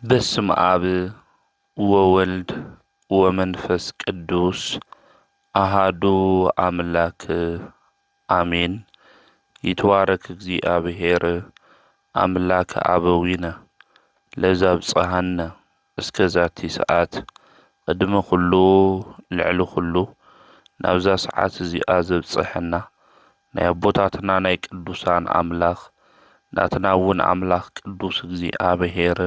በስመ አብ ወወልድ ወመንፈስ ቅዱስ አሃዱ አምላክ አሜን። ይትባረክ እግዚአብሔር አምላከ አበዊነ ለዘብጽሐነ እስከ ዛቲ ሰዓት ቅድመ ኩሉ ልዕሊ ኩሉ ናብዛ ሰዓት እዚኣ ዘብጽሐና ናይ አቦታትና ናይ ቅዱሳን አምላኽ ናትና እውን አምላኽ ቅዱስ እግዚአብሔር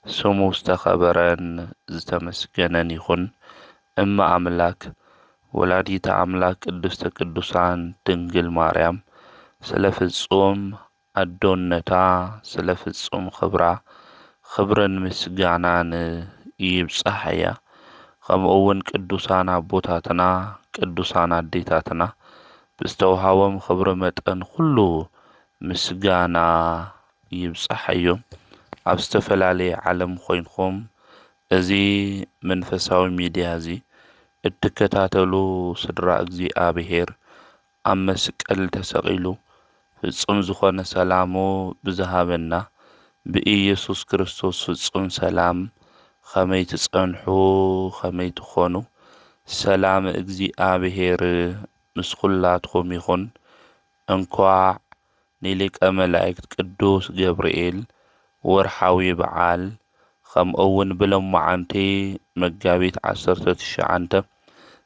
ስሙ ዝተኸበረን ዝተመስገነን ይኹን። እመ አምላክ ወላዲተ አምላክ ቅድስተ ቅዱሳን ድንግል ማርያም ስለ ፍጹም አዶነታ ስለ ፍጹም ክብርን ምስጋናን ይብጽሐያ። ከምኡ እውን ቅዱሳን አቦታትና ቅዱሳን አዴታትና ብዝተውሃቦም ክብሪ መጠን ኩሉ ምስጋና ይብጽሐዮም። ኣብ ዝተፈላለየ ዓለም ኮይንኩም እዚ መንፈሳዊ ሚድያ እዚ እትከታተሉ ስድራ እግዚአብሔር ኣብ መስቀል ተሰቂሉ ፍጹም ዝኾነ ሰላሙ ብዝሃበና ብኢየሱስ ክርስቶስ ፍጹም ሰላም ከመይ ትጸንሑ ከመይ ትኾኑ ሰላም እግዚአብሔር ምስ ኩላትኩም ይኹን። እንኳዕ ንሊቀ መላእክት ቅዱስ ገብርኤል ወርሓዊ በዓል ከምኡ እውን ብሎማዓንቲ መጋቢት 19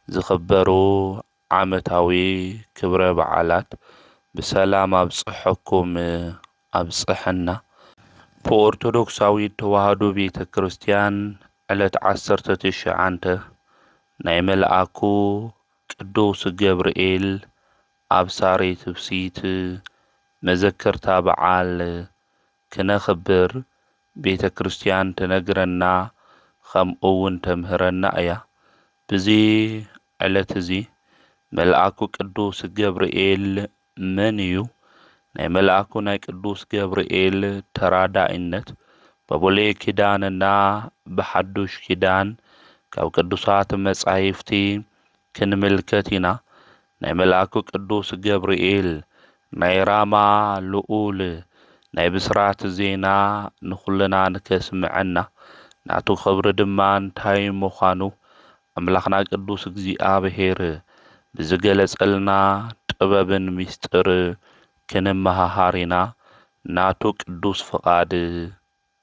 ዝኽበሩ ዓመታዊ ክብረ በዓላት ብሰላም ኣብጽሐኩም ኣብጽሐና። ብኦርቶዶክሳዊት ተዋህዶ ቤተ ክርስቲያን ዕለት 19 ናይ መልአኩ ቅዱስ ገብርኤል ኣብሳሬ ትፍሲት መዘከርታ በዓል ክነኽብር ቤተ ክርስቲያን ትነግረና ከምኡ እውን ተምህረና እያ። ብዚ ዕለት እዚ መልአኩ ቅዱስ ገብርኤል መን እዩ? ናይ መልአኩ ናይ ቅዱስ ገብርኤል ተራዳኢነት በብሉይ ኪዳንና ብሓዱሽ ኪዳን ካብ ቅዱሳት መጻሕፍቲ ክንምልከት ኢና። ናይ መልአኩ ቅዱስ ገብርኤል ናይ ራማ ልዑል ናይ ብስራት ዜና ንኹልና ንከስምዐና ናቱ ክብሪ ድማ እንታይ ምዃኑ ኣምላኽና ቅዱስ እግዚአብሔር ብዝገለጸልና ጥበብን ምስጢር ክንመሃሃር ኢና። ናቱ ቅዱስ ፍቓድ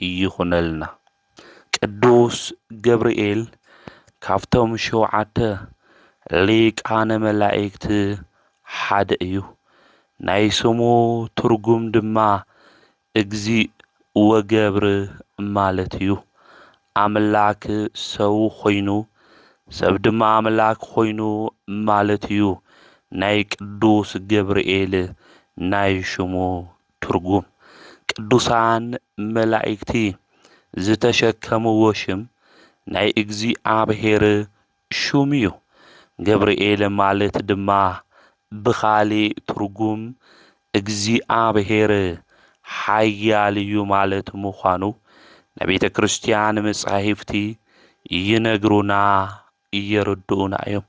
ይኹነልና። ቅዱስ ገብርኤል ካብቶም 7 ሊቃነ መላእክት ሓደ እዩ። ናይ ስሙ ትርጉም ድማ እግዚእ ወገብር ማለት እዩ። አምላክ ሰው ኮይኑ ሰብ ድማ አምላክ ኮይኑ ማለት እዩ። ናይ ቅዱስ ገብርኤል ናይ ሽሙ ትርጉም ቅዱሳን መላእክቲ ዝተሸከምዎ ሽም ናይ እግዚአብሔር ሹም እዩ። ገብርኤል ማለት ድማ ብኻሊእ ትርጉም እግዚአብሔር ሓያል እዩ ማለት ምዃኑ ነቤተ ክርስቲያን መጻሕፍቲ ይነግሩና እየረድኡና እዮም።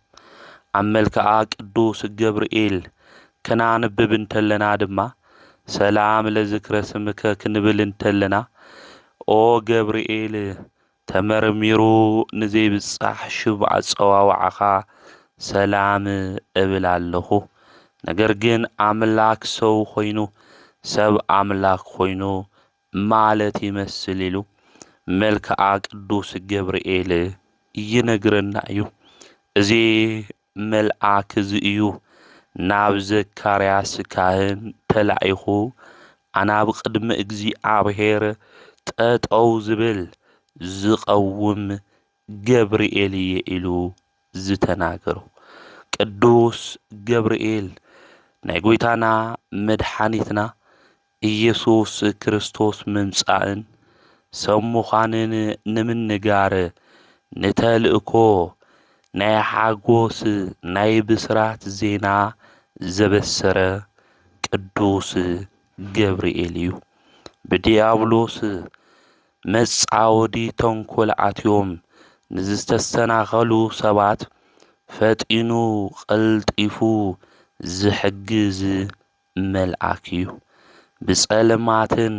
ኣብ መልክዓ ቅዱስ ገብርኤል ክናንብብ እንተለና ድማ ሰላም ለዝክረ ስምከ ክንብል እንተለና ኦ ገብርኤል ተመርሚሩ ንዘይብጻሕ ሽብ ኣጸዋውዓኻ ሰላም እብል ኣለኹ። ነገር ግን አምላክ ሰው ኮይኑ ሰብ አምላክ ኮይኑ ማለት ይመስል ኢሉ መልክዓ ቅዱስ ገብርኤል ይነግረና እዩ። እዚ መልአክ እዚ እዩ ናብ ዘካርያስ ካህን ተላኢኹ ኣናብ ቅድሚ እግዚአብሔር ጠጠው ዝብል ዝቐውም ገብርኤል እየ ኢሉ ዝተናገሩ። ቅዱስ ገብርኤል ናይ ጎይታና መድሓኒትና ኢየሱስ ክርስቶስ ምምጻእን ሰብ ምዃንን ንምንጋር ንተልእኮ ናይ ሓጎስ ናይ ብስራት ዜና ዘበሰረ ቅዱስ ገብርኤል እዩ። ብዲያብሎስ መጻወዲ ተንኰል ኣትዮም ንዝተሰናኸሉ ሰባት ፈጢኑ ቀልጢፉ ዝሕግዝ መልአክ እዩ። ብጸልማትን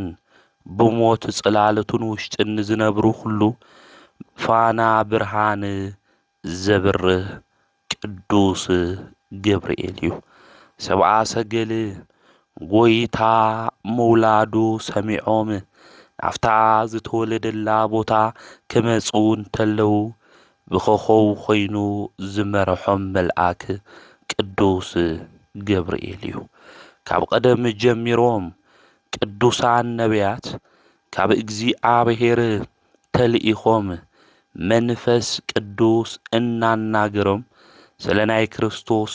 ብሞት ጽላለቱን ውሽጥን ዝነብሩ ሁሉ ፋና ብርሃን ዘብርህ ቅዱስ ገብርኤል እዩ። ሰብአ ሰገል ጐይታ ምውላዱ ሰሚዖም ናፍታ ዝተወለደላ ቦታ ክመጹ እንተለዉ ብኾኾው ኾይኑ ዝመርሖም መልአክ ቅዱስ ገብርኤል እዩ። ካብ ቀደም ጀሚሮም ቅዱሳን ነቢያት ካብ እግዚኣብሔር ተልኢኾም መንፈስ ቅዱስ እናናገሮም ስለ ናይ ክርስቶስ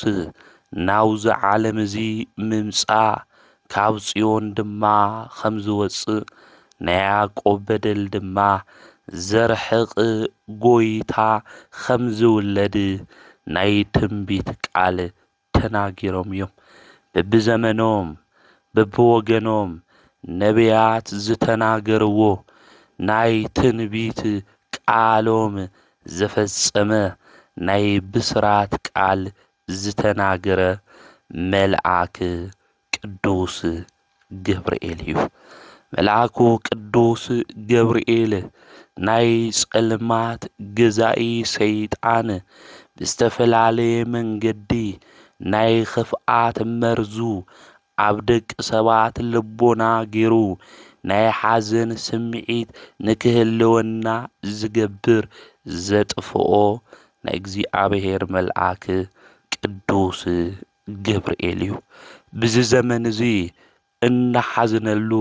ናውዚ ዓለም እዙ ምምጻእ ካብ ጽዮን ድማ ከም ዝወፅእ ናይ ያዕቆብ በደል ድማ ዘርሕቕ ጐይታ ከም ዝውለድ ናይ ትንቢት ቃል ተናጊሮም እዮም። በብዘመኖም በብወገኖም ነቢያት ዝተናገርዎ ናይ ትንቢት ቃሎም ዘፈጸመ ናይ ብስራት ቃል ዝተናገረ መልአክ ቅዱስ ገብርኤል እዩ። መልአኩ ቅዱስ ገብርኤል ናይ ጸልማት ገዛኢ ሰይጣን ብዝተፈላለየ መንገዲ ናይ ኽፍኣት መርዙ ኣብ ደቂ ሰባት ልቦና ገይሩ ናይ ሓዘን ስምዒት ንክህልወና ዝገብር ዘጥፍኦ ናይ እግዚኣብሔር መልአክ ቅዱስ ገብርኤል እዩ። ብዚ ዘመን እዙይ እናሓዝነሉ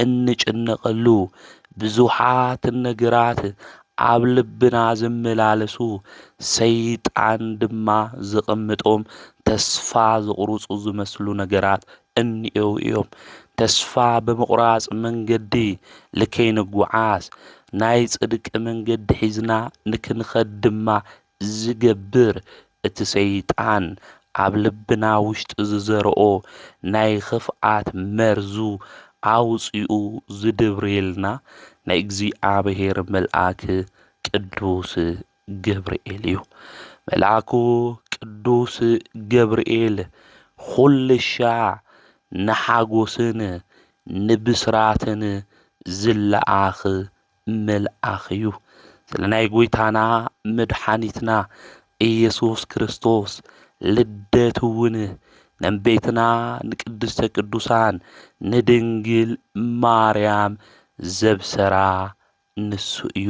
እንጭነቐሉ ብዙሓት ነገራት ኣብ ልብና ዝመላለሱ ሰይጣን ድማ ዝቕምጦም ተስፋ ዝቑርፁ ዝመስሉ ነገራት እኒአው እዮም። ተስፋ ብምቑራጽ መንገዲ ልከይንጓዓዝ ናይ ጽድቂ መንገዲ ሒዝና ንክንኸድ ድማ ዝገብር እቲ ሰይጣን ኣብ ልብና ውሽጢ ዝዘርኦ ናይ ኽፍኣት መርዙ ኣውፂኡ ዝድብርየልና ናይ እግዚኣብሔር መልአክ ቅዱስ ገብርኤል እዩ። መልአኩ ቅዱስ ገብርኤል ዂልሻ ንሓጐስን ንብስራትን ዝለኣኽ መልአኽ እዩ። ስለ ናይ ጐይታና መድኃኒትና ኢየሱስ ክርስቶስ ልደት እውን ነንቤትና ንቅድስተ ቅዱሳን ንድንግል ማርያም ዘብሰራ ንሱ እዩ።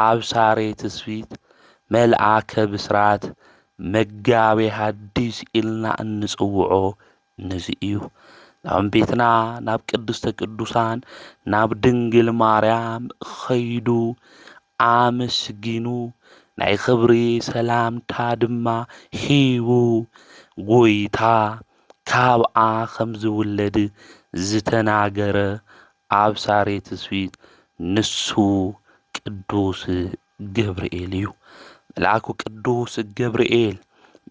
ኣብ ሳሬ ትስፊት መልአከ ብስራት መጋቤ ሐዲስ ኢልና እንጽውዖ ነዚ እዩ። ናብ ቤትና ናብ ቅድስተ ቅዱሳን ናብ ድንግል ማርያም ኸይዱ ኣመስጊኑ ናይ ኽብሪ ሰላምታ ድማ ሂቡ ጐይታ ካብኣ ከም ዝውለድ ዝተናገረ ኣብ ሳሬ ትስፊት ንሱ ቅዱስ ገብርኤል እዩ። መልአኩ ቅዱስ ገብርኤል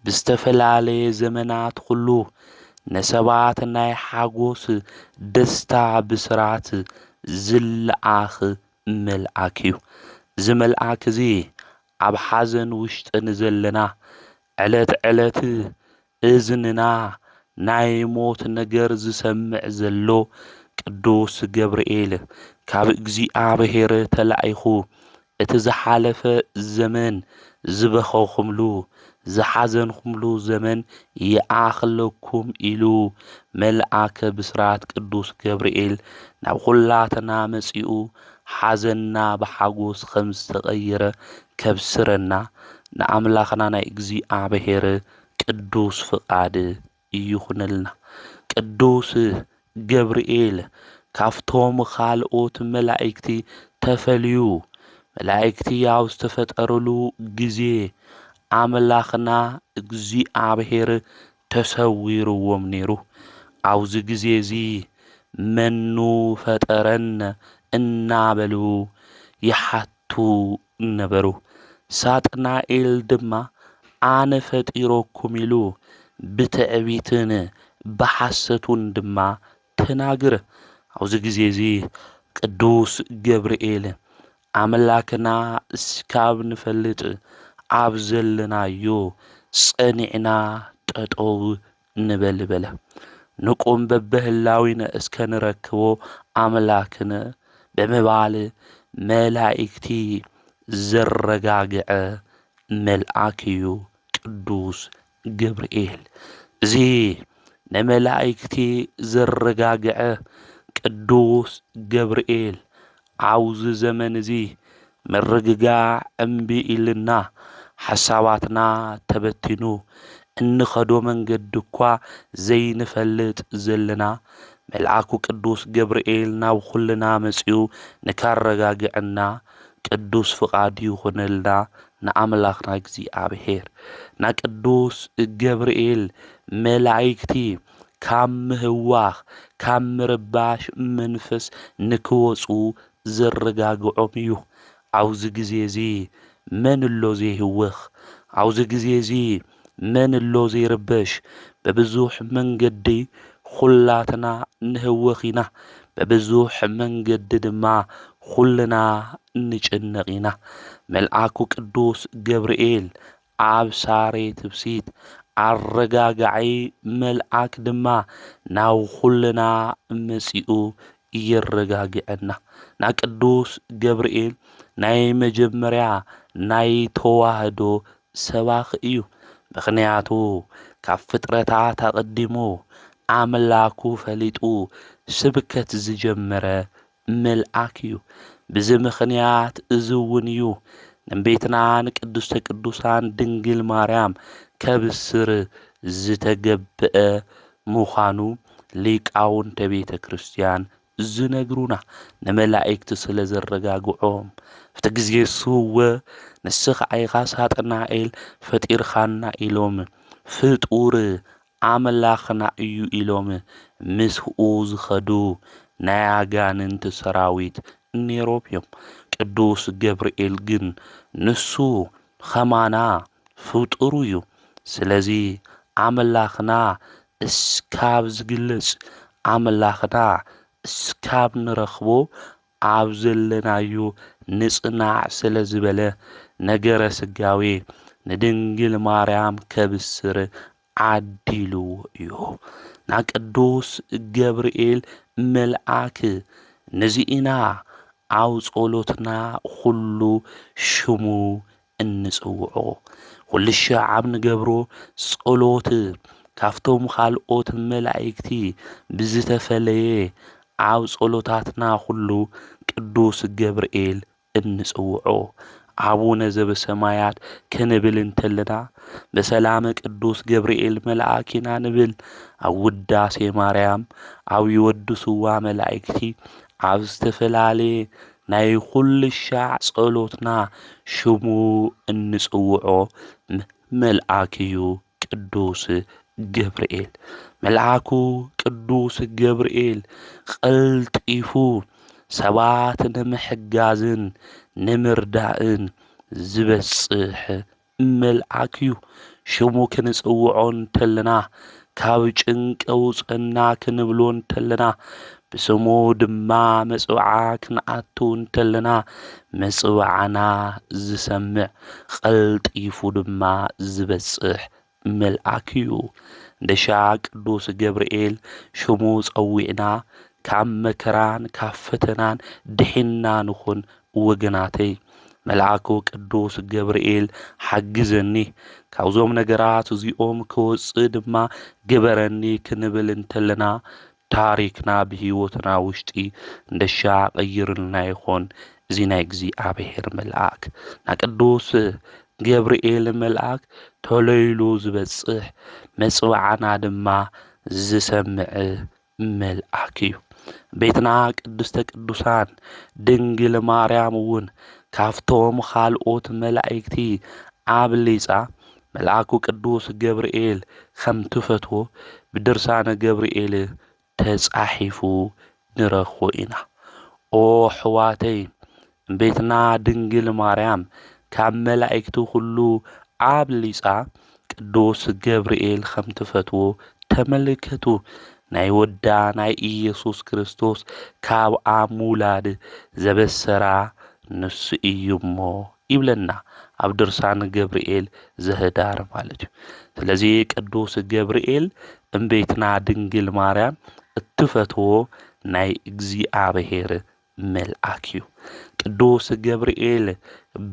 ብዝተፈላለየ ዘመናት ኹሉ ነሰባት ናይ ሓጐስ ደስታ ብስራት ዝለኣኽ መልአክ እዩ። እዚ መልአክ እዚ ኣብ ሓዘን ውሽጢ ንዘለና ዕለት ዕለት እዝንና ናይ ሞት ነገር ዝሰምዕ ዘሎ ቅዱስ ገብርኤል ካብ እግዚኣብሔር ተላኢኹ እቲ ዝሓለፈ ዘመን ዝበኸኹምሉ ዝሓዘንኹምሉ ዘመን ይኣኽለኩም ኢሉ መልአከ ብስራት ቅዱስ ገብርኤል ናብ ኲላትና መጺኡ ሓዘንና ብሓጐስ ከም ዝተቐየረ ከብስረና ንኣምላኽና ናይ እግዚኣብሔር ቅዱስ ፍቓድ ይኹነልና። ቅዱስ ገብርኤል ካፍቶም ካልኦት መላእክቲ ተፈልዩ መላእክቲ ኣብ ዝተፈጠረሉ ጊዜ ኣምላኽና እግዚኣብሔር ተሰዊርዎም ነይሩ። ኣብዚ ጊዜ እዚ መኑ ፈጠረነ እናበሉ ይሓቱ ነበሩ። ሳጥናኤል ድማ ኣነ ፈጢሮኩም ኢሉ ብትዕቢትን ብሓሰቱን ድማ ተናግረ። ኣብዚ ጊዜ እዚ ቅዱስ ገብርኤል ኣምላክና እስካብ ንፈልጥ ኣብ ዘለናዮ ጸኒዕና ጠጠው ንበል በለ። ንቁም በበህላዊነ እስከ ንረክቦ ኣምላክነ ብምባል መላእክቲ ዘረጋግዐ መልአክ እዩ ቅዱስ ገብርኤል። እዚ ንመላእክቲ ዘረጋግዐ ቅዱስ ገብርኤል ኣብዚ ዘመን እዚ ምርግጋዕ እምቢ ኢልና ሓሳባትና ተበቲኑ እንኸዶ መንገዲ እኳ ዘይንፈልጥ ዘለና መልአኩ ቅዱስ ገብርኤል ናብ ኩልና መጺኡ ንካረጋግዐና ቅዱስ ፍቓዱ ይኹነልና ንኣምላኽና እግዚኣብሔር። ቅዱስ ገብርኤል መላእክቲ ካብ ምህዋኽ ካብ ምርባሽ መንፈስ ንክወፁ ዘረጋግዖም እዩ። ኣብዚ ግዜ እዚ መን ኣሎ ዘይህውኽ? ኣብዚ ግዜ እዚ መን ኣሎ ዘይርበሽ? በብዙሕ መንገዲ ኩላትና ንህውኽ ኢና። በብዙሕ መንገዲ ድማ ኩልና እንጭነቕ ኢና። መልአኩ ቅዱስ ገብርኤል ኣብ ሳሬት ትፍሲት ኣረጋጋዒ መልአክ ድማ ናብ ኩልና መጺኡ ይረጋግዐና። ቅዱስ ገብርኤል ናይ መጀመርያ ናይ ተዋህዶ ሰባኺ እዩ። ምኽንያቱ ካብ ፍጥረታት ኣቐዲሙ ኣምላኩ ፈሊጡ ስብከት ዝጀመረ መልአክ እዩ። ብዚ ምኽንያት እዚ እውን እዩ ንቤትና ንቅድስተ ቅዱሳን ድንግል ማርያም ከብስር ዝተገብአ ምዃኑ ሊቃውንተ ቤተ ክርስቲያን ዝነግሩና ንመላእክቲ ስለ ዘረጋግዖም። ኣብቲ ግዜ እሱወ ንስኻ ኢኻ ሳጥናኤል ፈጢርኻና ኢሎም ፍጡር ኣምላኽና እዩ ኢሎም ምስኡ ዝኸዱ ናይ ኣጋንንቲ ሰራዊት ነይሮም እዮም። ቅዱስ ገብርኤል ግን ንሱ ኸማና ፍጡር እዩ። ስለዚ ኣምላኽና እስካብ ዝግለጽ ኣምላኽና እስካብ ንረኽቦ ኣብ ዘለናዩ ንጽናዕ ስለ ዝበለ ነገረ ስጋዌ ንድንግል ማርያም ከብስር ዓዲልዎ እዩ። ቅዱስ ገብርኤል መልአክ ነዚኢና ኣብ ጸሎትና ኩሉ ሽሙ እንጽውዖ ኩልሻ ኣብ ንገብሮ ጸሎት ካፍቶም ካልኦት መላእክቲ ብዝተፈለየ ኣብ ጸሎታትና ኩሉ ቅዱስ ገብርኤል እንጽውዖ። አቡነ ዘበሰማያት ክንብል እንተለና በሰላመ ቅዱስ ገብርኤል መልአኪና ንብል። ኣብ ውዳሴ ማርያም ኣብ ይወድስዋ መላእክቲ ኣብ ዝተፈላለየ ናይ ኩልሻዕ ጸሎትና ሽሙ እንጽውዖ መልአክ እዩ ቅዱስ ገብርኤል። መልአኩ ቅዱስ ገብርኤል ቀልጢፉ ሰባት ንምሕጋዝን ንምርዳእን ዝበጽሕ መልአክ እዩ። ሽሙ ክንጽውዖ እንተለና ካብ ጭንቂ ውፀና ክንብሎ እንተለና ብስሙ ድማ መጽውዓ ክንኣቱ እንተለና መጽዋዕና ዝሰምዕ ቀልጢፉ ድማ ዝበጽሕ መልአክ እዩ። እንደሻ ቅዱስ ገብርኤል ሽሙ ጸዊዕና ካብ መከራን ካብ ፈተናን ድሒና ንኹን ወገናተይ። መልአኩ ቅዱስ ገብርኤል ሓግዘኒ ካብዞም ነገራት እዚኦም ክወፅእ ድማ ግበረኒ ክንብል እንተለና ታሪክና ብሂወትና ውሽጢ እንደሻ ቀይርልና ይኾን። እዚ ናይ እግዚኣብሔር መልአክ ቅዱስ ገብርኤል መልአክ ተለይሉ ዝበጽሕ መጽዋዕና ድማ ዝሰምዕ መልአክ እዩ። ቤትና ቅድስተ ቅዱሳን ድንግል ማርያም እውን ካፍቶም ካልኦት መላእክቲ ኣብሊጻ መልአኩ ቅዱስ ገብርኤል ከም ትፈትዎ ብድርሳነ ገብርኤል ተጻሒፉ ንረኽቦ ኢና። ኦ ሕዋተይ ቤትና ድንግል ማርያም ካብ መላእክቲ ሁሉ ኣብሊጻ ቅዱስ ገብርኤል ከም ትፈትዎ ተመልከቱ። ናይ ወዳ ናይ ኢየሱስ ክርስቶስ ካብ ኣብ ምውላድ ዘበሰራ ንሱ እዩ እሞ ይብለና ኣብ ድርሳን ገብርኤል ዘህዳር ማለት እዩ። ስለዚ ቅዱስ ገብርኤል እምቤትና ድንግል ማርያም እትፈትዎ ናይ እግዚአብሔር መልአክ እዩ። ቅዱስ ገብርኤል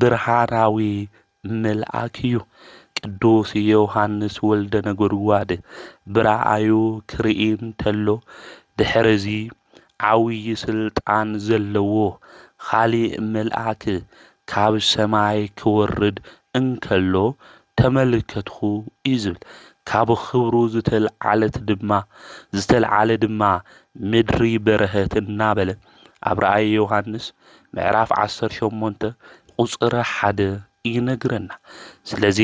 ብርሃናዊ መልአክ እዩ። ቅዱስ ዮሐንስ ወልደ ነጎድጓድ ብራእዩ ክርኢ እንተሎ ድሕረዚ ዓብይ ስልጣን ዘለዎ ካሊእ መልአክ ካብ ሰማይ ክወርድ እንከሎ ተመልከትኩ እዩ ዝብል። ካብ ክብሩ ዝተልዓለ ድማ ምድሪ በረኸት እናበለ ኣብ ራእይ ዮሐንስ ምዕራፍ 18 ቁፅሪ 1 ይነግረና። ስለዚ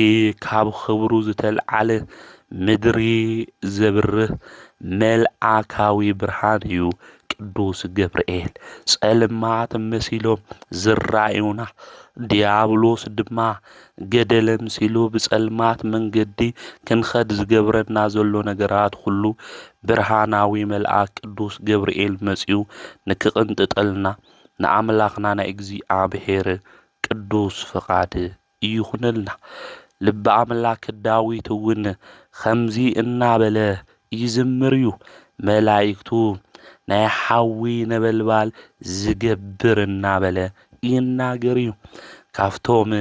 ካብ ክብሩ ዝተልዓለ ምድሪ ዘብርህ መልአካዊ ብርሃን እዩ ቅዱስ ገብርኤል። ጸልማት መሲሎም ዝራእዩና ዲያብሎስ ድማ ገደለ መሲሉ ብጸልማት መንገዲ ክንኸድ ዝገብረና ዘሎ ነገራት ሁሉ ብርሃናዊ መልአክ ቅዱስ ገብርኤል መጺኡ ንክቕንጥጠልና ንኣምላኽና ናይ እግዚአብሔር ቅዱስ ፍቓድ ይኹነልና። ልበ ኣምላክ ዳዊት እውን ከምዚ እናበለ ይዝምር እዩ። መላእክቱ ናይ ሓዊ ነበልባል ዝገብር እናበለ ይናገር እዩ። ካብቶም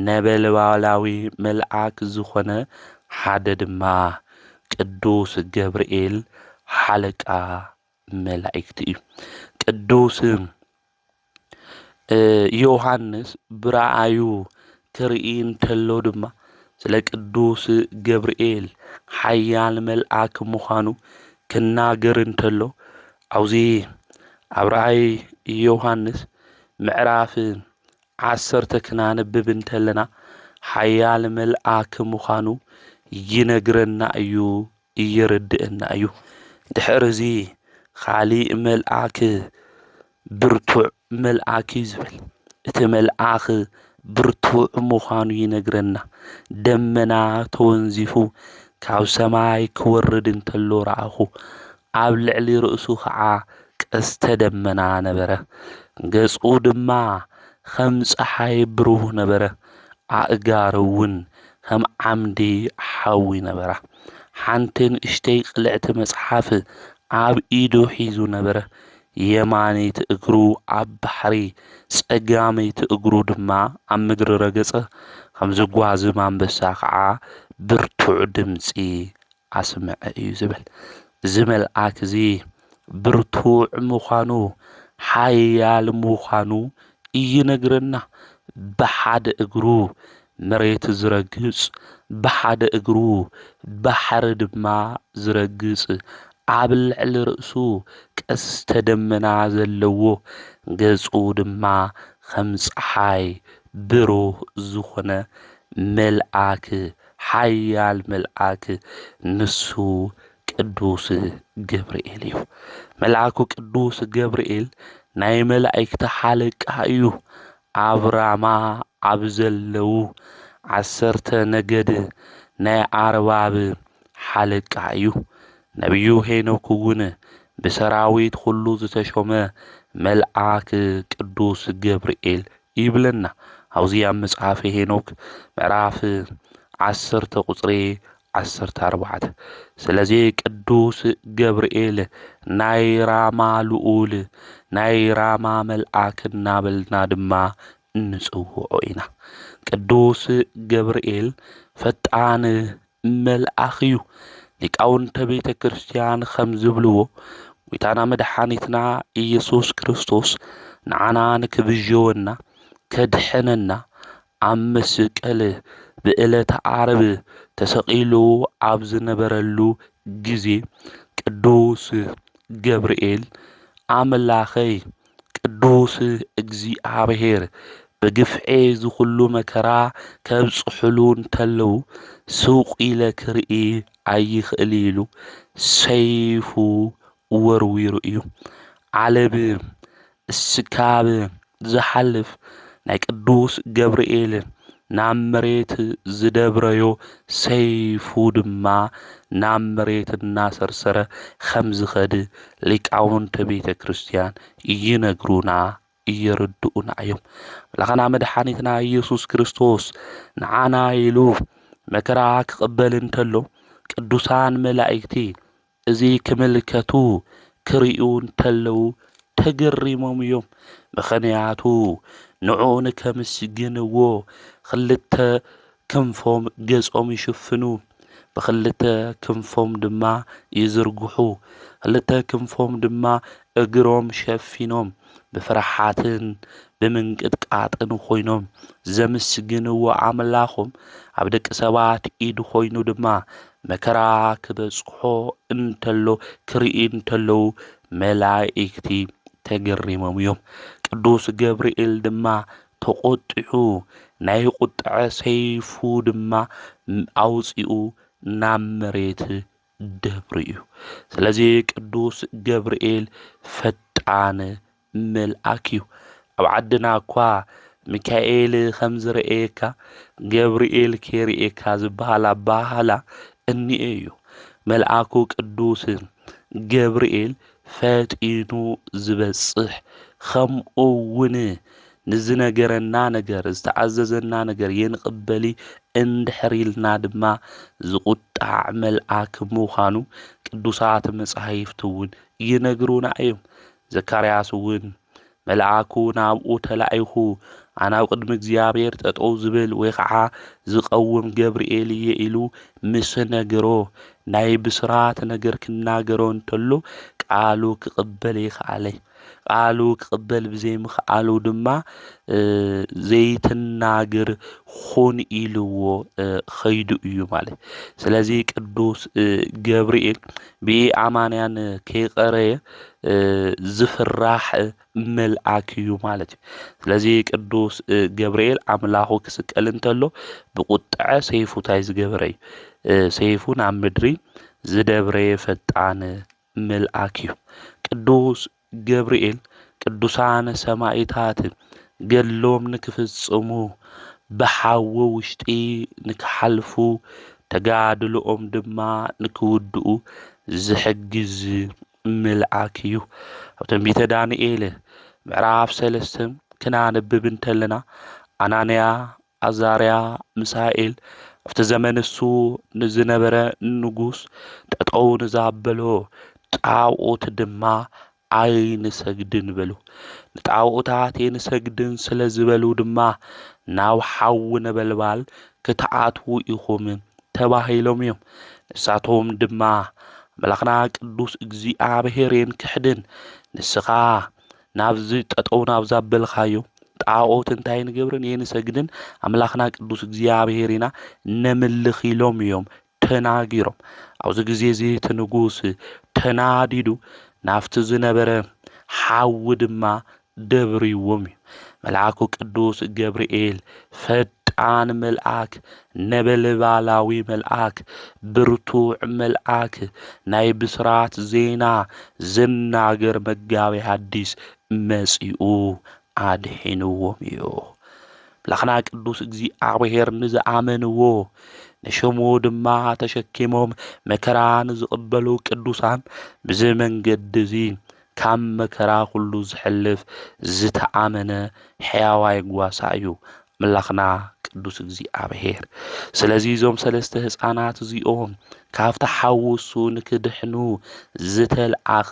ነበልባላዊ መልአክ ዝኾነ ሓደ ድማ ቅዱስ ገብርኤል ሓለቃ መላእክቲ እዩ። ቅዱስ ዮሐንስ ብራእዩ ክርኢ እንተሎ ድማ ስለ ቅዱስ ገብርኤል ሓያል መልአክ ምዃኑ ክናገር እንተሎ ኣብዚ ኣብ ራእይ ዮሐንስ ምዕራፍ 10 ክናነብብ እንተለና ሓያል መልአክ ምዃኑ ይነግረና እዩ፣ ይርድአና እዩ። ድሕርዚ ካሊእ መልአክ ብርቱዕ መልአክ እዩ ዝብል። እቲ መልአኽ ብርቱዕ ምዃኑ ይነግረና። ደመና ተወንዚፉ ካብ ሰማይ ክወርድ እንተሎ ረኣኹ። ኣብ ልዕሊ ርእሱ ከዓ ቀስተ ደመና ነበረ። ገጹ ድማ ከም ፀሓይ ብሩህ ነበረ። ኣእጋሩ እውን ከም ዓምዲ ሓዊ ነበራ። ሓንቲ ንእሽተይ ቅልዕቲ መጽሓፍ ኣብ ኢዱ ሒዙ ነበረ። የማነይቲ እግሩ ኣብ ባሕሪ ጸጋመይቲ እግሩ ድማ ኣብ ምድሪ ረገጸ። ከም ዝጓዝም አንበሳ ከዓ ብርቱዕ ድምፂ ኣስምዐ እዩ ዝብል። እዚ መልአክ እዚ ብርቱዕ ምዃኑ ሓያል ምዃኑ ይነግረና። ብሓደ እግሩ መሬት ዝረግጽ፣ ብሓደ እግሩ ባሕሪ ድማ ዝረግጽ፣ ኣብ ልዕሊ ርእሱ ቀስተ ደመና ዘለዎ፣ ገጹ ድማ ከም ፀሓይ ብሩህ ዝኾነ መልአክ ሓያል መልአክ ንሱ ቅዱስ ገብርኤል እዩ። መልአኩ ቅዱስ ገብርኤል ናይ መላእክቲ ሓለቃ እዩ። ኣብ ራማ ኣብ ዘለዉ 10 ነገድ ናይ ኣርባብ ሓለቃ እዩ። ነቢዩ ሄኖክ እውን ብሰራዊት ኩሉ ዝተሾመ መልአክ ቅዱስ ገብርኤል ይብለና። ኣብዚ ኣብ መጽሓፈ ሄኖክ ምዕራፍ 10 ቁጽሪ 14። ስለዚ ቅዱስ ገብርኤል ናይ ራማ ልኡል፣ ናይ ራማ መልአክ እናበልና ድማ እንጽውዖ ኢና። ቅዱስ ገብርኤል ፈጣን መልአኽ እዩ። ሊቃውንተ ቤተ ክርስቲያን ከም ዝብልዎ ጌታና መድኃኒትና ኢየሱስ ክርስቶስ ንዓና ንክብዥወና ከድሕነና ኣብ መስቀል ብዕለተ ዓርብ ተሰቒሉ ኣብ ዝነበረሉ ጊዜ ቅዱስ ገብርኤል ኣምላኸይ ቅዱስ እግዚአብሔር ብግፍዒ ዝኹሉ መከራ ከብጽሕሉ እንተለዉ ስቕ ኢለ ክርኢ ኣይኽእል ኢሉ ሰይፉ ወርዊሩ እዩ። ዓለብ እስካብ ዝሓልፍ ናይ ቅዱስ ገብርኤል ናብ መሬት ዝደብረዮ ሰይፉ ድማ ናብ መሬት እናሰርሰረ ከም ዝኸድ ሊቃውንተ ቤተ ክርስቲያን ይነግሩና يردؤنا أيوم لغنا مدحانيتنا يسوع كريستوس نعانا يلو مكراك قبل انتلو ቅዱሳን መላእክቲ እዚ ክምልከቱ ክሪኡ እንተለዉ ተገሪሞም እዮም ምኽንያቱ ንዑኡ ንከምስግንዎ ክልተ ክንፎም ገጾም ይሽፍኑ ብክልተ ክንፎም ድማ ይዝርግሑ ክልተ ክንፎም ድማ እግሮም ሸፊኖም ብፍርሓትን ብምንቅጥቃጥን ኮይኖም ዘምስግንዎ ኣምላኾም ኣብ ደቂ ሰባት ኢዱ ኮይኑ ድማ መከራ ክበጽሖ እንተሎ ክርኢ እንተለዉ መላእክቲ ተገሪሞም እዮም ቅዱስ ገብርኤል ድማ ተቆጢዑ ናይ ቁጥዐ ሰይፉ ድማ ኣውፂኡ ናብ መሬት ደብሩ እዩ ስለዚ ቅዱስ ገብርኤል ፈጣን መልአክ እዩ ኣብ ዓድና እኳ ሚካኤል ከም ዝርኤካ ገብርኤል ከርኤካ ዝበሃል ኣባሃላ እኒአ እዩ መልአኩ ቅዱስ ገብርኤል ፈጢኑ ዝበጽሕ ከምኡ እውን ንዝነገረና ነገር ዝተዓዘዘና ነገር የንቅበሊ እንድሕሪልና ድማ ዝቁጣዕ መልአክ ምዃኑ ቅዱሳት መጻሕፍቲ እውን ይነግሩና እዮም ዘካርያስ እውን መልአኩ ናብኡ ተላኢኹ ኣናብ ቅድሚ እግዚአብሔር ጠጠው ዝብል ወይ ከዓ ዝቀውም ገብርኤል እየ ኢሉ ምስ ነገሮ ናይ ብስራት ነገር ክናገሮ እንተሎ ቃሉ ክቅበል ይኽኣለ ቃሉ ክቅበል ብዘይምኽኣሉ ድማ ዘይትናገር ኹን ኢልዎ ኸይዱ እዩ ማለት ስለዚ ቅዱስ ገብርኤል ብኣማንያን ከይቀረየ ዝፍራሕ መልአክ እዩ ማለት እዩ ስለዚ ቅዱስ ገብርኤል ኣምላኹ ክስቀል እንተሎ ብቁጥዐ ሰይፉ ታይ ዝገበረ እዩ ሰይፉ ናብ ምድሪ ዝደብረ ፈጣን መልአክ እዩ ቅዱስ ገብርኤል ቅዱሳን ሰማዕታት ገሎም ንክፍጽሙ በሓዊ ውሽጢ ንክሓልፉ ተጋድልኦም ድማ ንክውድኡ ዝሕግዝ መልአክ እዩ ኣብ ትንቢተ ዳንኤል ምዕራፍ 3 ክናነብብ እንተለና አናንያ አዛርያ ሚሳኤል ኣብቲ ዘመን እሱ ንዝነበረ ንጉስ ጠጠው ንዛበሎ ጣዖት ድማ ኣይንሰግድን በሉ ንጣዖታት ኣይንሰግድን ስለዝበሉ ድማ ናብ ሓዊ ነበልባል ክትኣትዉ ኢኹም ተባሂሎም እዮም ንሳቶም ድማ መላኽና ቅዱስ እግዚአብሔር ክሕድን ንስኻ ናብዚ ጠጠው ናብ ዛበልኻዮ ጣዖት እንታይ ንገብርን የንሰግድን ኣምላኽና ቅዱስ እግዚአብሔር ኢና ነምልኽ ኢሎም እዮም ተናጊሮም ኣብዚ ግዜ እዚ ንጉስ ተናዲዱ ናፍቲ ዝነበረ ሓዊ ድማ ደብሪዎም እዩ መልአኩ ቅዱስ ገብርኤል ፈጣን መልአክ ነበልባላዊ መልአክ ብርቱዕ መልአክ ናይ ብስራት ዜና ዝናገር መጋቢ ሐዲስ መጺኡ ኣድሒንዎም እዩ ለኽና ቅዱስ እግዚአብሔር ንዝኣመንዎ ንሽሙ ድማ ተሸኪሞም መከራን ዝቕበሉ ቅዱሳን ብዚ መንገዲ እዚ ካብ መከራ ሁሉ ዝሕልፍ ዝተኣመነ ሕያዋይ ጓሳ እዩ መላኽና ቅዱስ እግዚአብሔር ስለዚ ዞም ሰለስተ ህፃናት እዚኦም ካብቲ ሓውሱ ንክድሕኑ ዝተልኣኸ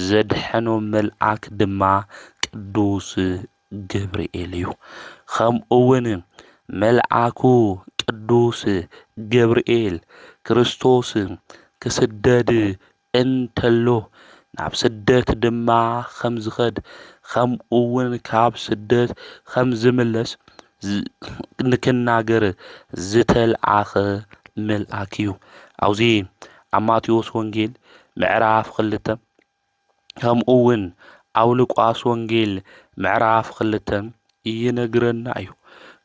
ዘድሕኖ መልአክ ድማ ቅዱስ ገብርኤል እዩ ከምኡውን መልአኩ ቅዱስ ገብርኤል ክርስቶስ ክስደድ እንተሎ ናብ ስደት ድማ ከም ዝኸድ ከምኡውን ካብ ስደት ከም ዝምለስ ንክናገር ዝተልኣኸ መልአክ እዩ ኣብዚ ኣብ ማቴዎስ ወንጌል ምዕራፍ 2 ከምኡውን ኣብ ሉቃስ ወንጌል ምዕራፍ 2 ይነግረና እዩ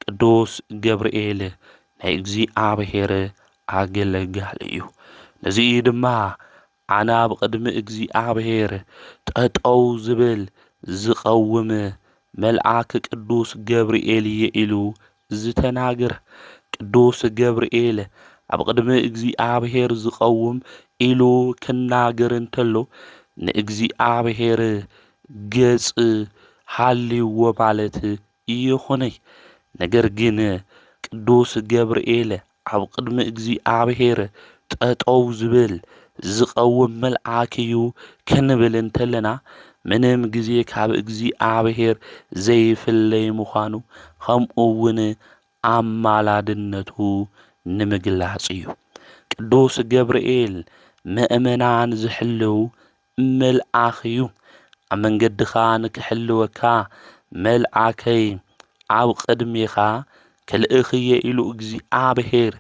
ቅዱስ ገብርኤል ናይ እግዚአብሔር ኣገለጋሊ እዩ ነዚ ድማ ኣነ ኣብ ቅድሚ እግዚአብሔር ጠጠው ዝብል ዝቀውም መልአክ ቅዱስ ገብርኤል እየ ኢሉ ዝተናገረ ቅዱስ ገብርኤል ኣብ ቅድሚ እግዚአብሔር ዝቀውም ኢሉ ክናገር እንተሎ ንእግዚአብሔር ገጽ ሃልይዎ ማለት ይኹነይ። ነገር ግን ቅዱስ ገብርኤል ኣብ ቅድሚ እግዚኣብሔር ጠጠው ዝብል ዝቐውም መልአክ እዩ ክንብል እንተለና ምንም ግዜ ካብ እግዚኣብሔር ዘይፍለይ ምዃኑ ከምኡ እውን ኣማላድነቱ ንምግላጽ እዩ። ቅዱስ ገብርኤል ምእመናን ዝሕልው መልአኽ እዩ። ኣብ መንገድኻ ንክሕልወካ መልአከይ ኣብ ቅድሜኻ ክልእኽየ ኢሉ እግዚኣብሔር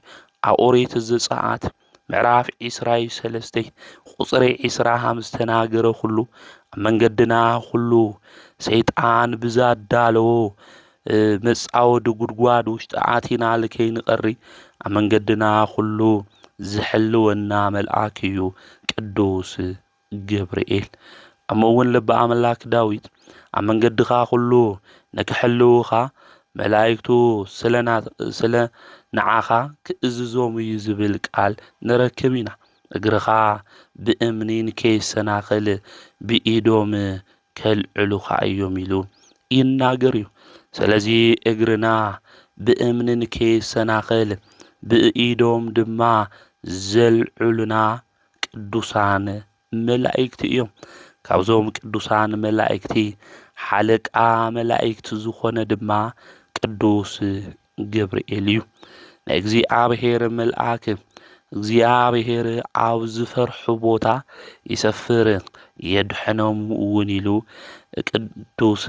ኣብ ኦሪት ዘፀአት ምዕራፍ 23 ቁፅሪ 20 ዝተናገረ ኩሉ ኣብ መንገድና ኩሉ ሰይጣን ብዛዳለዎ መጻወዲ ጉድጓድ ውሽጢ ኣቲና ንከይንቐሪ ኣብ መንገድና ኩሉ ዝሕልወና መልአክ እዩ ቅዱስ ገብርኤል። እሞ እውን ልበ ኣምላክ ዳዊት ኣብ መንገድኻ ኩሉ ንክሕልውኻ መላእክቱ ስለ ንዓኻ ክእዝዞም እዩ ዝብል ቃል ንረክብ ኢና። እግርኻ ብእምኒ ንከይሰናኸል ብኢዶም ከልዕሉኻ እዮም ኢሉ ይናገር እዩ። ስለዚ እግርና ብእምኒ ንከይሰናኸል ብኢዶም ድማ ዘልዕሉና ቅዱሳን መላእክቲ እዮም። ካብዞም ቅዱሳን መላእክቲ ሓለቃ መላእክቲ ዝኾነ ድማ ቅዱስ ገብርኤል እዩ። ናይ እግዚኣብሔር መልአክ እግዚኣብሔር ኣብ ዝፈርሑ ቦታ ይሰፍር የድሕኖም እውን ኢሉ ቅዱስ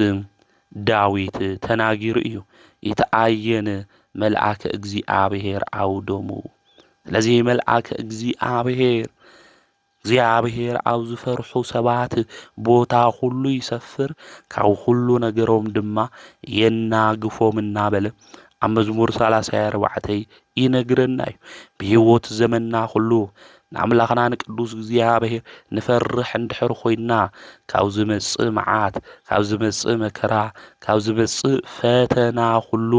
ዳዊት ተናጊሩ እዩ። ይተኣየን መልአከ እግዚኣብሔር ኣብ ዶሙ። ስለዚ መልአከ እግዚኣብሔር ኣብ ዝፈርሑ ሰባት ቦታ ሁሉ ይሰፍር፣ ካብ ሁሉ ነገሮም ድማ የናግፎም እናበለ ኣብ መዝሙር 34 ይነግረና እዩ። ብህይወት ዘመንና ሁሉ ንኣምላኽና ንቅዱስ እግዚኣብሔር ንፈርሕ እንድሕር ኮይና ካብ ዝመጽእ መዓት፣ ካብ ዝመጽእ መከራ፣ ካብ ዝመጽእ ፈተና ሁሉ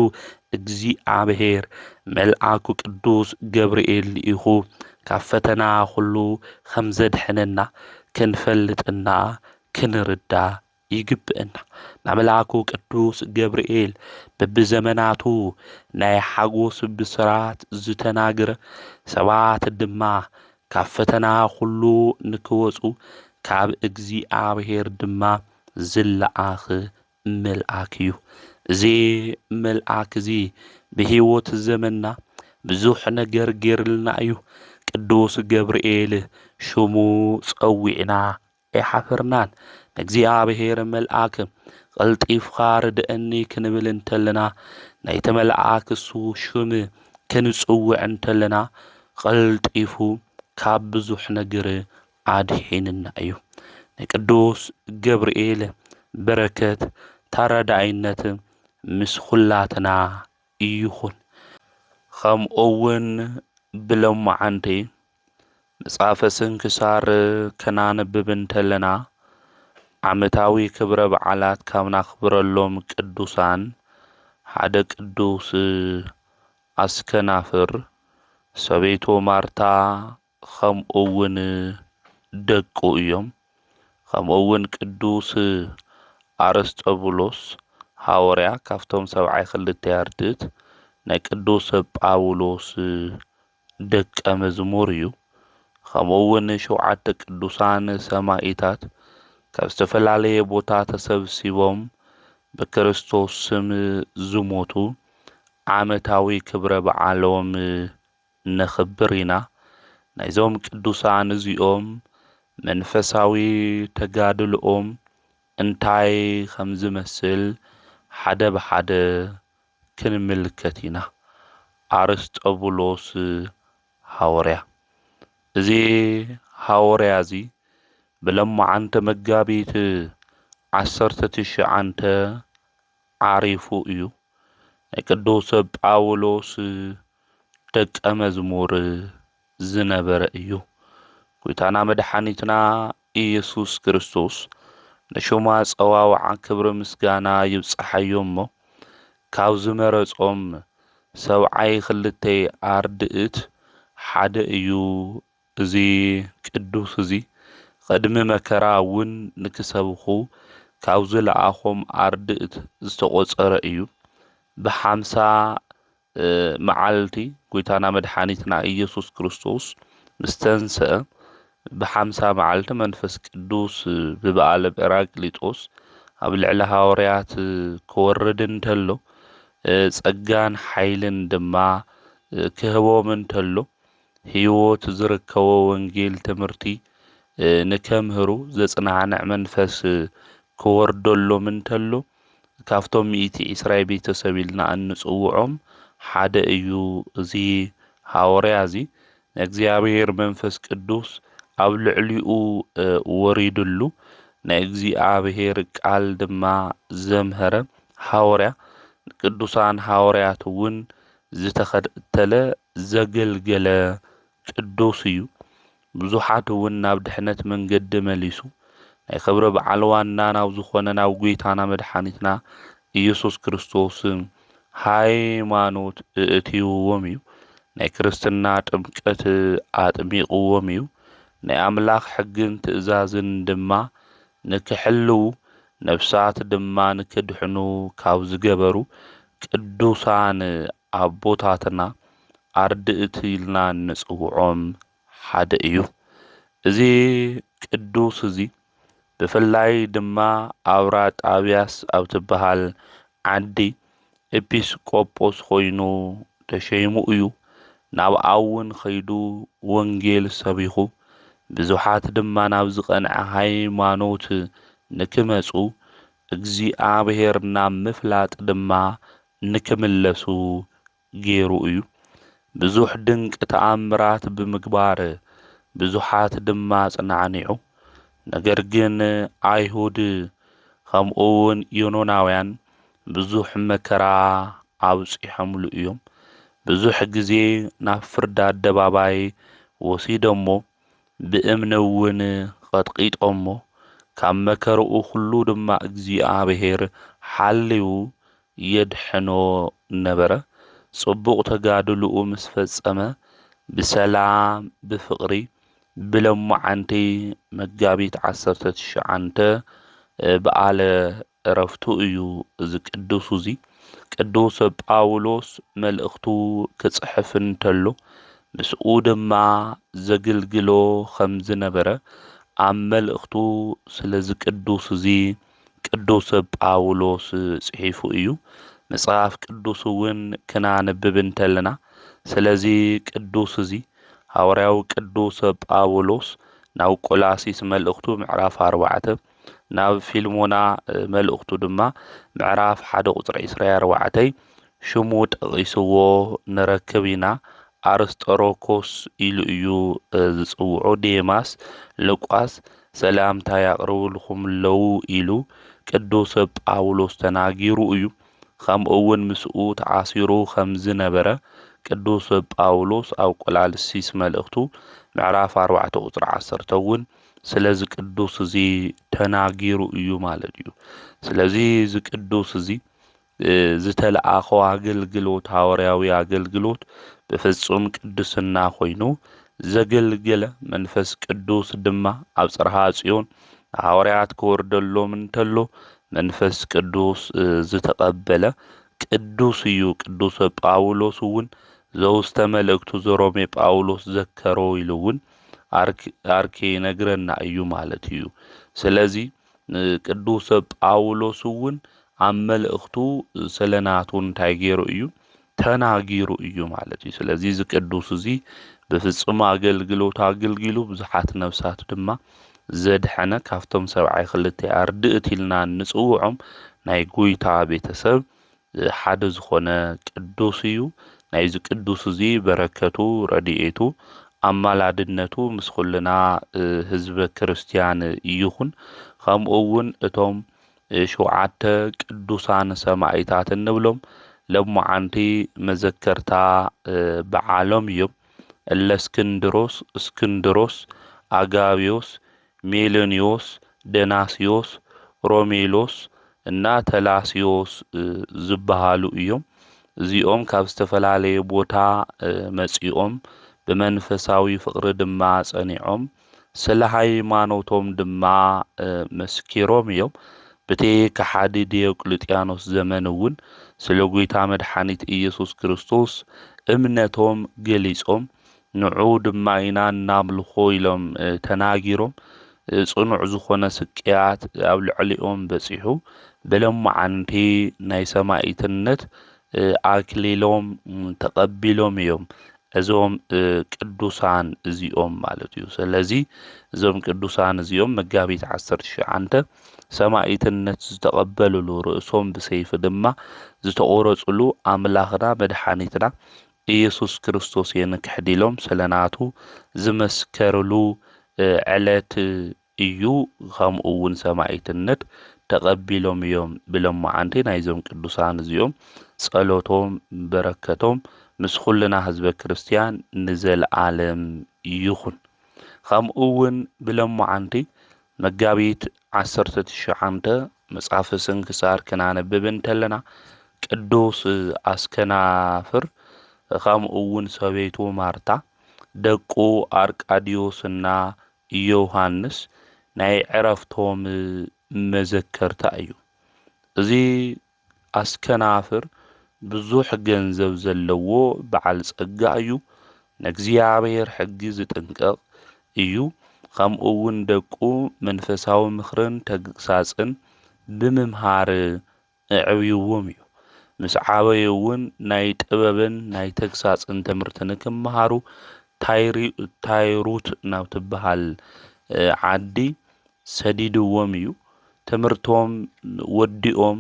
እግዚኣብሔር መልአኩ ቅዱስ ገብርኤል ልኢኹ ካብ ፈተና ሁሉ ከም ዘድሕነና ክንፈልጥና ክንርዳ ይግብአና። ናመልአኩ ቅዱስ ገብርኤል በብዘመናቱ ናይ ሓጎስ ብስራት ዝተናገረ ሰባት ድማ ካብ ፈተና ሁሉ ንክወፁ ካብ እግዚኣብሔር ድማ ዝለኣኽ መልአክ እዩ። እዚ መልአክ እዚ ብህይወት ዘመንና ብዙሕ ነገር ገይሩልና እዩ። ቅዱስ ገብርኤል ሽሙ ፀዊዕና ኣይሓፈርናን። ንእግዚኣብሔር መልአክ ቀልጢፍካ ርድአኒ ክንብል እንተለና ናይቲ መልአክ እሱ ሽም ክንፅውዕ እንተለና ቀልጢፉ ካብ ብዙሕ ነገር ኣድሒንና እዩ። ናይ ቅዱስ ገብርኤል በረከት ተረዳኢነት ምስ ኩላትና ይኹን። ከምኡውን ብሎማዓንቲ መጽሓፈ ስንክሳር ከናንብብ እንተለና ዓመታዊ ክብረ በዓላት ካብ ናኽብረሎም ቅዱሳን ሓደ ቅዱስ አስከናፍር፣ ሰበይቱ ማርታ ከምኡውን ደቁ እዮም። ከምኡውን ቅዱስ አርስጦቡሎስ ሐዋርያ ካብቶም 72 ኣርድእት ናይ ቅዱስ ጳውሎስ ደቀ መዝሙር እዩ። ከምኡውን 7 ቅዱሳን ሰማዕታት ካብ ዝተፈላለየ ቦታ ተሰብሲቦም በክርስቶስ ስም ዝሞቱ ዓመታዊ ክብረ በዓሎም ነኽብር ኢና። ናይዞም ቅዱሳን እዚኦም መንፈሳዊ ተጋድልኦም እንታይ ከም ዝመስል ሓደ ብሓደ ክንምልከት ኢና። አርስጦቡሎስ ሐዋርያ እዚ ሐዋርያ እዚ ብሎማዓንቲ መጋቢት 19 ዓሪፉ እዩ። ናይ ቅዱስ ጳውሎስ ደቀ መዝሙር ዝነበረ እዩ። ጎይታና መድኃኒትና ኢየሱስ ክርስቶስ ንሹማ ፀዋውዓ ክብሪ ምስጋና ይብፅሓዮ እሞ ካብ ዝመረጾም 72 ኣርድእት ሓደ እዩ። እዚ ቅዱስ እዚ ቅድሚ መከራ እውን ንክሰብኹ ካብዚ ለኣኾም ኣርድእት ዝተቖጸረ እዩ። ብ50 መዓልቲ ጐይታና መድኃኒትና ኢየሱስ ክርስቶስ ምስ ተንስአ ብ50 መዓልቲ መንፈስ ቅዱስ ብበዓለ ጰራቅሊጦስ ኣብ ልዕሊ ሐዋርያት ክወርድ እንተሎ ጸጋን ሓይልን ድማ ክህቦም እንተሎ ሕይወት ዝርከቦ ወንጌል ትምህርቲ ንከምህሩ ዘጽናዕንዕ መንፈስ ክወርደሎም እንተሎ ካብቶም 120 ቤተሰብ ኢልና እንጽውዖም ሓደ እዩ። እዚ ሐዋርያ እዚ እግዚአብሔር መንፈስ ቅዱስ ኣብ ልዕሊኡ ወሪድሉ ናይ እግዚአብሔር ቃል ድማ ዘምሃረ ሐዋርያ ቅዱሳን ሐዋርያት እውን ዝተኸተለ ዘገልገለ ቅዱስ እዩ። ብዙሓት እውን ናብ ድሕነት መንገዲ መሊሱ ናይ ክብሪ በዓል ዋና ናብ ዝኾነ ናብ ጐይታና መድኃኒትና ኢየሱስ ክርስቶስ ሃይማኖት እትይዎም እዩ። ናይ ክርስትና ጥምቀት ኣጥሚቕዎም እዩ። ናይ ኣምላኽ ሕግን ትእዛዝን ድማ ንክሕልው ነፍሳት ድማ ንክድሕኑ ካብ ዝገበሩ ቅዱሳን ኣቦታትና ኣርድእቲ ኢልና ንጽውዖም ሓደ እዩ። እዚ ቅዱስ እዚ ብፍላይ ድማ ኣውራ ጣብያስ ኣብ ትበሃል ዓዲ ኤጲስቆጶስ ኮይኑ ተሸይሙ እዩ። ናብኣ እውን ኸይዱ ወንጌል ሰቢኹ ብዙሓት ድማ ናብ ዝቐንዐ ሃይማኖት ንክመጹ እግዚአብሔር ናብ ምፍላጥ ድማ ንክምለሱ ገይሩ እዩ። ብዙሕ ድንቂ ተኣምራት ብምግባር ብዙሓት ድማ ጽናዕኒዑ። ነገር ግን ኣይሁድ ከምኡውን ዮኖናውያን ብዙሕ መከራ ኣብፂሖምሉ እዮም። ብዙሕ ግዜ ናብ ፍርዲ ኣደባባይ ወሲዶሞ ብእምኒ እውን ቐጥቂጦሞ ካብ መከርኡ ኩሉ ድማ እግዚአብሔር ሓልዩ የድሕኖ ነበረ። ጽቡቕ ተጋድልኡ ምስ ፈጸመ ብሰላም ብፍቕሪ ብለማዓንቲ መጋቢት 19 በዓለ ዕረፍቱ እዩ። እዚ ቅዱስ እዚ ቅዱስ ጳውሎስ መልእኽቱ ክጽሕፍ እንተሎ ምስኡ ድማ ዘገልግሎ ከም ዝነበረ ኣብ መልእኽቱ ስለዚ ቅዱስ እዚ ቅዱስ ጳውሎስ ጽሒፉ እዩ። መጽሓፍ ቅዱስ እውን ክናንብብ እንተለና ስለዚ ቅዱስ እዚ ሐዋርያዊ ቅዱስ ጳውሎስ ናብ ቆላሲስ መልእኽቱ ምዕራፍ 4 ናብ ፊልሞና መልእኽቱ ድማ ምዕራፍ 1 ቁጽሪ 24 ሽሙ ጠቒስዎ ንረክብ ኢና። ኣርስጠሮኮስ ኢሉ እዩ ዝጽውዖ። ዴማስ ሉቃስ ሰላምታ ያቕርብልኩም ኣለዉ ኢሉ ቅዱስ ጳውሎስ ተናጊሩ እዩ። ከምኡውን ምስኡ ተዓሲሩ ከም ዝነበረ ቅዱስ ጳውሎስ ኣብ ቆላስይስ መልእኽቱ ምዕራፍ 4 ቁጽሪ 10 እውን ስለዚ ቅዱስ እዚ ተናጊሩ እዩ ማለት እዩ። ስለዚ እዚ ቅዱስ እዚ ዝተለኣኾ ኣገልግሎት ሐዋርያዊ ኣገልግሎት ብፍጹም ቅድስና ኮይኑ ዘገልገለ መንፈስ ቅዱስ ድማ ኣብ ጽርሐ ጽዮን ሐዋርያት ክወርደሎም እንተሎ መንፈስ ቅዱስ ዝተቐበለ ቅዱስ እዩ። ቅዱስ ጳውሎስ እውን ዘውስተ መልእክቱ ዘሮሜ ጳውሎስ ዘከሮ ኢሉ እውን አርኬ ነግረና እዩ ማለት እዩ። ስለዚ ቅዱስ ጳውሎስ እውን ኣብ መልእኽቱ ስለናቱ እንታይ ገይሩ እዩ ተናጊሩ እዩ ማለት እዩ። ስለዚ እዚ ቅዱስ እዚ ብፍጹም ኣገልግሎት ኣገልጊሉ ብዙሓት ነፍሳት ድማ ዘድሐነ ካብቶም 72 ኣርድእት ኢልና ንጽውዖም ናይ ጐይታ ቤተሰብ ሓደ ዝኾነ ቅዱስ እዩ። ናይዚ ቅዱስ እዚ በረከቱ ረድኤቱ ኣማላድነቱ ምስ ኩልና ህዝበ ክርስቲያን ይኹን። ከምኡ እውን እቶም 7 ቅዱሳን ሰማዕታት እንብሎም ለማዓንቲ መዘከርታ በዓሎም እዮም። እስክንድሮስ፣ አጋቢዮስ፣ ሜሎኒዮስ፣ ደናስዮስ፣ ሮሜሎስ እና ተላስዮስ ዝበሃሉ እዮም። እዚኦም ካብ ዝተፈላለየ ቦታ መጺኦም ብመንፈሳዊ ፍቕሪ ድማ ጸኒዖም ስለ ሃይማኖቶም ድማ መስኪሮም እዮም። በቲ ከሓዲ ዲዮቅልጥያኖስ ዘመን እውን ስለ ጐይታ መድኃኒት ኢየሱስ ክርስቶስ እምነቶም ገሊጾም ንዑ ድማ ኢና እናምልኾ ኢሎም ተናጊሮም ጽኑዕ ዝኾነ ስቅያት ኣብ ልዕሊኦም በጺሑ በሎመዓንቲ ናይ ሰማዕትነት ኣክሊሎም ተቐቢሎም እዮም እዞም ቅዱሳን እዚኦም ማለት እዩ። ስለዚ እዞም ቅዱሳን እዚኦም መጋቢት 19 ሰማዕትነት ዝተቐበሉሉ ርእሶም ብሰይፊ ድማ ዝተቖረጹሉ ኣምላኽና መድኃኒትና ኢየሱስ ክርስቶስ የንክሕዲሎም ስለናቱ ዝመስከርሉ ዕለት እዩ። ከምኡ እውን ሰማዕትነት ተቐቢሎም እዮም ብሎመዓንቲ ናይዞም ቅዱሳን እዚኦም ጸሎቶም በረከቶም ምስ ኩልና ህዝበ ክርስቲያን ንዘለዓለም ይኹን። ከምኡ እውን ብሎመዓንቲ መጋቢት 19 መጽሓፈ ስንክሳር ክናነብብ እንተለና ቅዱስ አስከናፍር ከምኡ እውን ሰበይቱ ማርታ ደቁ አርቃዲዮስና ዮሐንስ ናይ ዕረፍቶም መዘከርታ እዩ። እዚ አስከናፍር ብዙሕ ገንዘብ ዘለዎ በዓል ጸጋ እዩ። ንእግዚአብሔር ሕጊ ዝጥንቀቕ እዩ። ከምኡ እውን ደቁ መንፈሳዊ ምኽርን ተግሳጽን ብምምሃር ኣዕብይዎም እዩ። ምስ ዓበየ እውን ናይ ጥበብን ናይ ተግሳጽን ትምህርቲ ንክመሃሩ ታይሩት ናብ ትበሃል ዓዲ ሰዲድዎም እዩ። ትምህርቶም ወዲኦም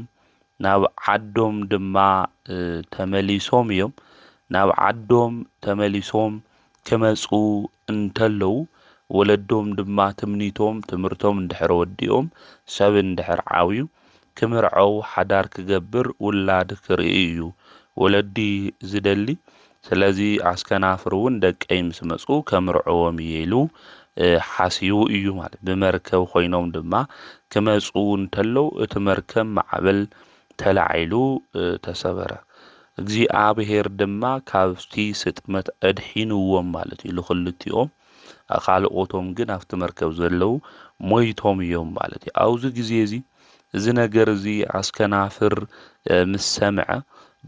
ናብ ዓዶም ድማ ተመሊሶም እዮም። ናብ ዓዶም ተመሊሶም ክመጹ እንተለዉ ወለዶም ድማ ትምኒቶም ትምህርቶም እንድሕር ወዲኦም ሰብ እንድሕር ዓብዩ ክምርዐው ሓዳር ክገብር ውላድ ክርኢ እዩ ወለዲ ዝደሊ። ስለዚ አስከናፍር እውን ደቀይ ምስ መጹ ከምርዐዎም ኢሉ ሓሲቡ እዩ ማለት። ብመርከብ ኮይኖም ድማ ክመጹ እንተለዉ እቲ መርከብ ማዕበል ተላዒሉ ተሰበረ። እግዚአብሔር ድማ ካብቲ ስጥመት ኣድሒንዎም ማለት እዩ ልኽልቲኦም። ካልኦቶም ግን ኣብቲ መርከብ ዘለዉ ሞይቶም እዮም ማለት እዩ። ኣብዚ ግዜ እዚ ነገር እዚ አስከናፍር ምስ ሰምዐ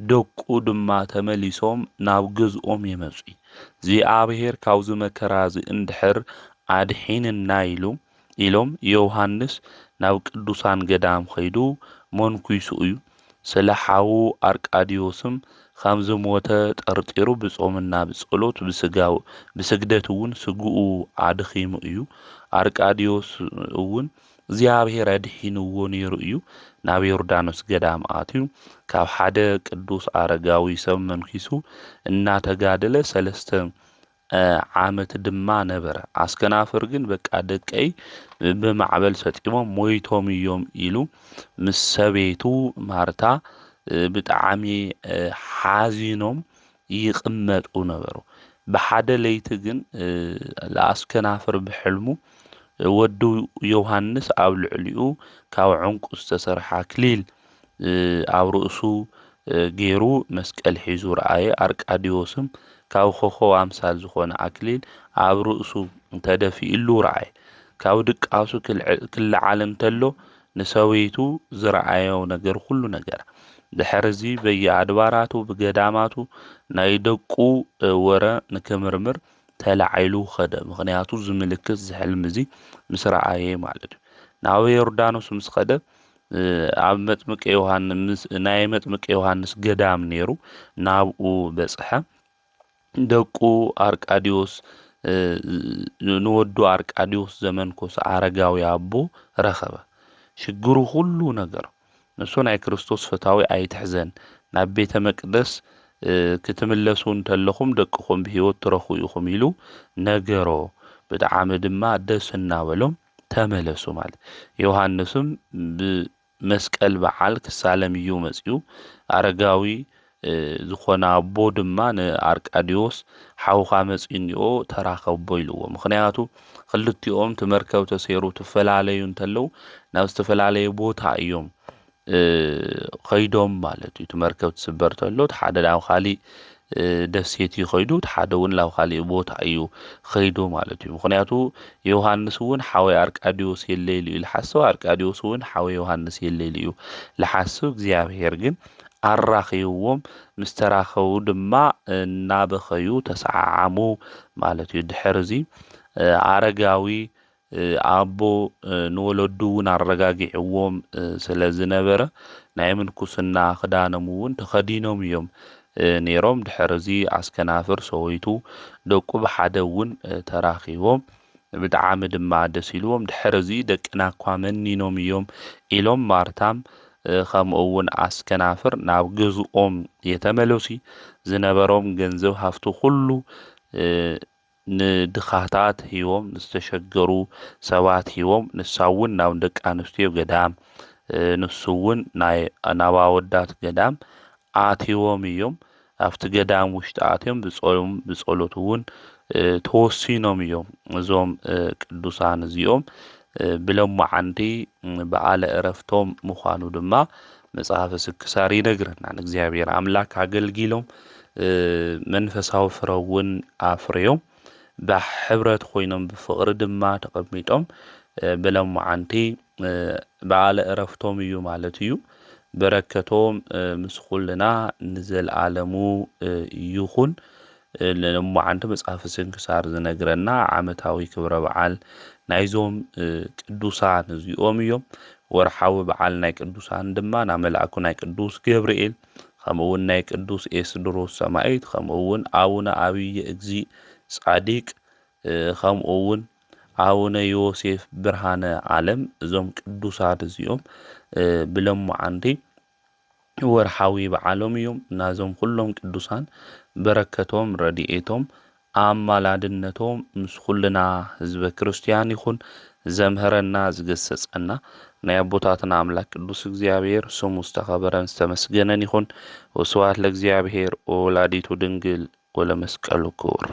ደቁ ድማ ተመሊሶም ናብ ገዝኦም የመጹ። እግዚአብሔር ካብዚ መከራ እዚ እንድሕር ኣድሒንና ኢሎም ዮሐንስ ናብ ቅዱሳን ገዳም ኸይዱ መንኩሱ እዩ። ስለ ሓዉ አርቃዲዮስም ከም ዝሞተ ጠርጢሩ ብጾምና ብጸሎት ብስግደት እውን ስጉኡ ኣድኺሙ እዩ። አርቃዲዮስ እውን እግዚአብሔር ኣድሒንዎ ነይሩ እዩ። ናብ ዮርዳኖስ ገዳም ኣትዩ ካብ ሓደ ቅዱስ አረጋዊ ሰብ መንኪሱ እናተጋደለ 3 ዓመት ድማ ነበረ። አስከናፍር ግን በቃ ደቀይ ብማዕበል ሰጢሞም ሞይቶም እዮም ኢሉ ምስ ሰበይቱ ማርታ ብጣዕሚ ሓዚኖም ይቕመጡ ነበሩ። ብሓደ ለይቲ ግን ለአስከናፍር ብሕልሙ ወዱ ዮሐንስ ኣብ ልዕሊኡ ካብ ዕንቁ ዝተሰርሐ አክሊል ኣብ ርእሱ ገይሩ መስቀል ሒዙ ረአየ። አርቃዲዮስም ካብ ኮኾብ ኣምሳል ዝኾነ አክሊል ኣብ ርእሱ ተደፊኢሉ ረአየ። ካብ ድቃሱ ክለዓል እንተሎ ንሰበይቱ ዝረአዮ ነገር ኩሉ ነገር ድሕርዚ በየአድባራቱ ብገዳማቱ ናይ ደቁ ወረ ንክምርምር ተላዒሉ ኸደ። ምክንያቱ ዝምልክት ዝሕልም እዚ ምስ ረአየ ማለት እዩ። ናብ ዮርዳኖስ ምስ ኸደ ኣብ መጥምቀ ዮሐንስ ናይ መጥምቀ ዮሐንስ ገዳም ነይሩ። ናብኡ በጽሐ። ደቁ አርቃዲዮስ ንወዱ አርቃዲዮስ ዘመንኮስ አረጋዊ አቦ ረኸበ። ሽግሩ ሁሉ ነገር ንሱ ናይ ክርስቶስ ፈታዊ ኣይትሕዘን፣ ናብ ቤተ መቅደስ ክትምለሱ እንተለኹም ደቅኹም ብሂወት ትረኹ ኢኹም ኢሉ ነገሮ። ብጣዕሚ ድማ ደስ እናበሎም ተመለሱ ማለት። ዮሐንስም ብመስቀል በዓል ክሳለም እዩ መጺኡ። አረጋዊ ዝኾነ አቦ ድማ ንአርቃዲዮስ ሓውኻ መጺእኒኦ ተራኸቦ ኢልዎ። ምክንያቱ ክልቲኦም ትመርከብ ተሰይሩ ትፈላለዩ እንተለዉ ናብ ዝተፈላለየ ቦታ እዮም ኸይዶም ማለት እዩ። ትመርከብ ትስበር ተሎ ሓደ ናብ ካሊእ ደሴት እዩ ኸይዱ እቲ ሓደ እውን ላብ ካሊእ ቦታ እዩ ኸይዱ ማለት እዩ። ምክንያቱ ዮሃንስ እውን ሓወይ ኣርቃዲዎስ የለይሉ እዩ ዝሓስብ፣ ኣርቃዲዎስ እውን ሓወይ ዮሃንስ የለይሉ እዩ ዝሓስብ። እግዚኣብሔር ግን ኣራኺብዎም፣ ምስ ተራኸቡ ድማ እናበኸዩ ተሰዓዓሙ ማለት እዩ። ድሕር እዚ ኣረጋዊ ኣቦ ንወለዱ እውን ኣረጋጊዕዎም ስለ ዝነበረ ናይ ምንኩስና ክዳኖም እውን ተኸዲኖም እዮም ነይሮም። ድሕር እዚ ኣስከናፍር ሰወይቱ ደቁ ብሓደ እውን ተራኺቦም ብጣዕሚ ድማ ደስ ኢልዎም። ድሕር እዚ ደቅና እኳ መኒኖም እዮም ኢሎም ማርታም ከምኡ እውን ኣስከናፍር ናብ ገዝኦም የተመለሱ ዝነበሮም ገንዘብ ሃፍቲ ኩሉ ንድኻታት ሂቦም ንዝተሸገሩ ሰባት ሂቦም ንሳ እውን ናብ ደቂ ኣንስትዮ ገዳም ንሱ እውን ናብ ኣወዳት ገዳም ኣትዎም እዮም። ኣብቲ ገዳም ውሽጢ ኣትዮም ብጸሎት እውን ተወሲኖም እዮም። እዞም ቅዱሳን እዚኦም ብሎማዓንቲ በዓለ ዕረፍቶም ምዃኑ ድማ መጽሓፈ ስንክሳር ይነግረና። ንእግዚኣብሔር ኣምላክ ኣገልጊሎም መንፈሳዊ ፍረ እውን ኣፍርዮም ብሕብረት ኮይኖም ብፍቕሪ ድማ ተቐሚጦም ብሎማዓንቲ በዓለ ዕረፍቶም እዩ ማለት እዩ። በረከቶም ምስ ኩልና ንዘለኣለሙ ይኹን። ሎማዓንቲ መጽሓፈ ስንክሳር ዝነግረና ዓመታዊ ክብረ በዓል ናይዞም ቅዱሳን እዚኦም እዮም። ወርሓዊ በዓል ናይ ቅዱሳን ድማ ናብ መልኣኩ ናይ ቅዱስ ገብርኤል ከምኡ እውን ናይ ቅዱስ ኤስድሮስ ሰማዕት ከምኡ እውን ኣቡነ ኣብየ እግዚእ ጻዲቅ ከምኡ እውን ኣቡነ ዮሴፍ ብርሃነ ዓለም እዞም ቅዱሳት እዚኦም ብሎማዓንቲ ወርሓዊ በዓሎም እዮም። ናዞም ኩሎም ቅዱሳን በረከቶም ረድኤቶም ኣማላድነቶም ምስ ኩልና ህዝበ ክርስቲያን ይኹን። ዘምህረና ዝገሰጸና ናይ ኣቦታትና ኣምላክ ቅዱስ እግዚአብሔር ስሙ ዝተኸበረን ዝተመስገነን ይኹን። ወስብሐት ለእግዚአብሔር ወወላዲቱ ድንግል ወለመስቀሉ ክቡር።